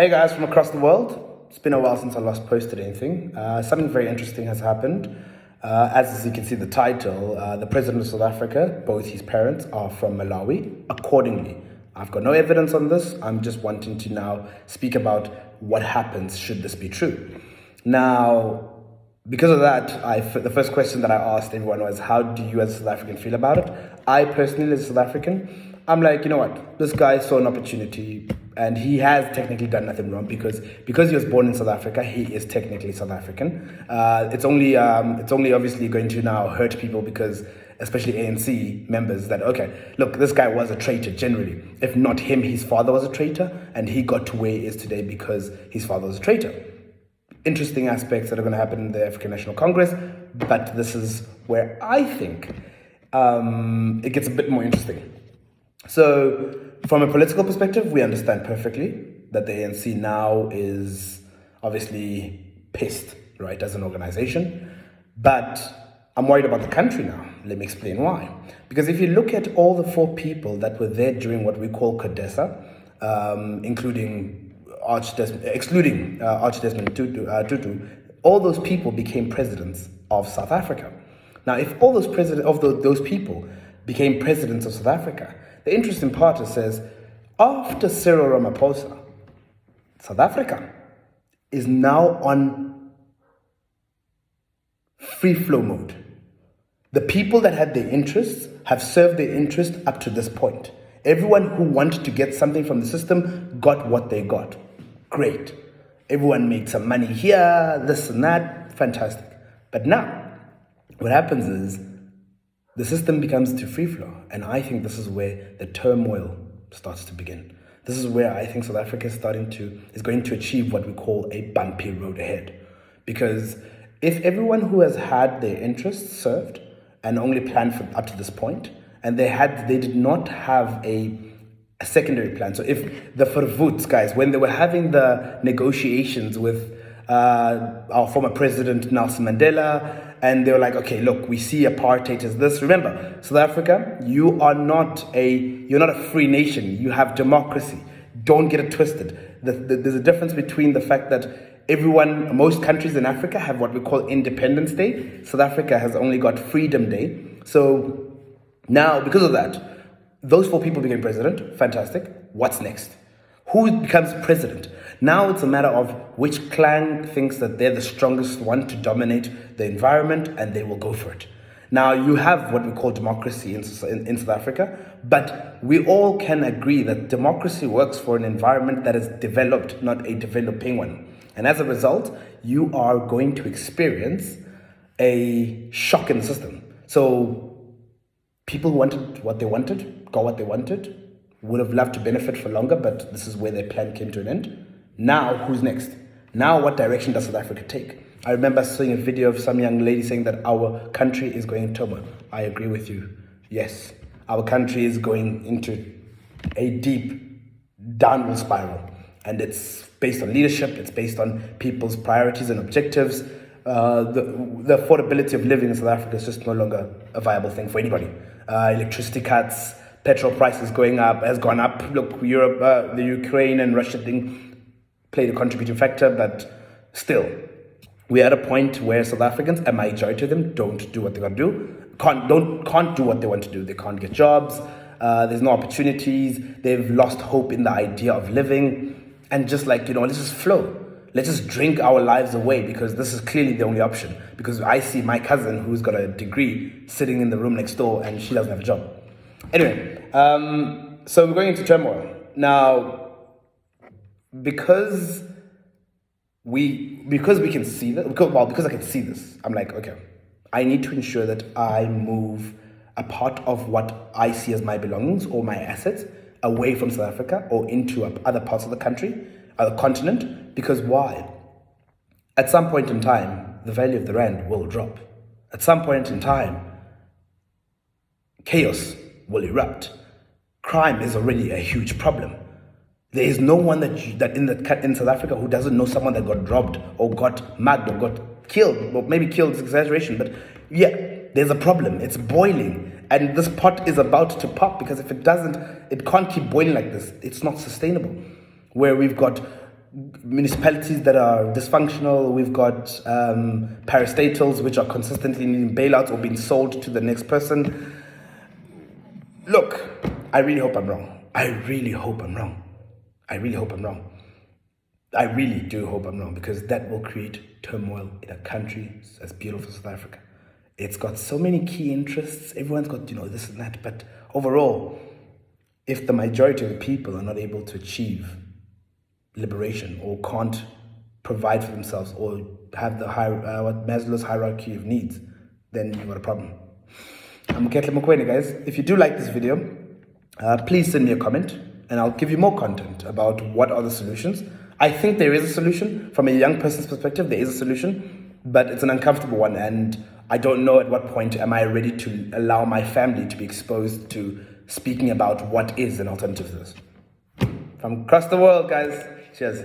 Hey guys from across the world. It's been a while since I last posted anything. Something very interesting has happened. As you can see the title, the President of South Africa, both his parents are from Malawi. Accordingly, I've got no evidence on this. I'm just wanting to now speak about what happens should this be true. Now, because of that, the first question that I asked everyone was, how do you as a South African feel about it? I personally, as a South African, I'm like, you know what? This guy saw an opportunity, and he has technically done nothing wrong because he was born in South Africa. He is technically South African. It's only obviously going to now hurt people because, especially ANC members, that okay, look, this guy was a traitor generally. If not him, his father was a traitor, and he got to where he is today because his father was a traitor. Interesting aspects that are going to happen in the African National Congress, but this is where I think it gets a bit more interesting. So, from a political perspective, we understand perfectly that the ANC now is obviously pissed, right, as an organization. But I'm worried about the country now. Let me explain why. Because if you look at all the four people that were there during what we call CODESA, excluding Archdesmond Tutu, all those people became presidents of South Africa. Now, if all those people became presidents of South Africa, the interesting part is says, after Cyril Ramaphosa, South Africa is now on free flow mode. The people that had their interests have served their interest up to this point. Everyone who wanted to get something from the system got what they got. Great. Everyone made some money here, this and that, fantastic. But now, what happens is, the system becomes to free flow, and I think this is where the turmoil starts to begin. This is where I think South Africa is going to achieve what we call a bumpy road ahead. Because if everyone who has had their interests served and only planned for up to this point, and they did not have a secondary plan. So if the Verwoerds guys, when they were having the negotiations with our former president Nelson Mandela, and they were like, okay, look, we see apartheid as this. Remember, South Africa, you're not a free nation. You have democracy. Don't get it twisted. There's a difference between the fact that most countries in Africa have what we call Independence Day. South Africa has only got Freedom Day. So now, because of that, those four people became president. Fantastic. What's next? Who becomes president? Now it's a matter of which clan thinks that they're the strongest one to dominate the environment, and they will go for it. Now you have what we call democracy in South Africa, but we all can agree that democracy works for an environment that is developed, not a developing one. And as a result, you are going to experience a shock in the system. So people wanted what they wanted, got what they wanted, would have loved to benefit for longer, but this is where their plan came to an end. Now, who's next? Now, what direction does South Africa take? I remember seeing a video of some young lady saying that our country is going in turmoil. I agree with you. Yes, our country is going into a deep downward spiral. And it's based on leadership. It's based on people's priorities and objectives. The affordability of living in South Africa is just no longer a viable thing for anybody. Electricity cuts, petrol prices has gone up. Look, Europe, the Ukraine and Russia thing played a contributing factor, but still, we're at a point where South Africans, a majority of them, don't do what they got to do. Can't do what they want to do. They can't get jobs. There's no opportunities. They've lost hope in the idea of living, and just like, let's just flow. Let's just drink our lives away because this is clearly the only option. Because I see my cousin who's got a degree sitting in the room next door, and she doesn't have a job. Anyway, so we're going into turmoil now. Because we can see that, because I can see this, I'm like, okay, I need to ensure that I move a part of what I see as my belongings or my assets away from South Africa or into other parts of the country, the continent. Because why? At some point in time, the value of the rand will drop. At some point in time, chaos will erupt. Crime is already a huge problem. There is no one that in South Africa who doesn't know someone that got robbed or got mugged or got killed. Or maybe killed is exaggeration, but yeah, there's a problem. It's boiling. And this pot is about to pop because if it doesn't, it can't keep boiling like this. It's not sustainable. Where we've got municipalities that are dysfunctional. We've got parastatals which are consistently needing bailouts or being sold to the next person. Look, I really hope I'm wrong. I really hope I'm wrong. I really hope I'm wrong. I really do hope I'm wrong, because that will create turmoil in a country as beautiful as South Africa. It's got so many key interests. Everyone's got, this and that. But overall, if the majority of the people are not able to achieve liberation or can't provide for themselves or have the what Maslow's hierarchy of needs, then you've got a problem. I'm Ketle Mokoena, guys. If you do like this video, please send me a comment and I'll give you more content about what are the solutions. I think there is a solution. From a young person's perspective, there is a solution, but it's an uncomfortable one, and I don't know at what point am I ready to allow my family to be exposed to speaking about what is an alternative to this. From across the world, guys. Cheers.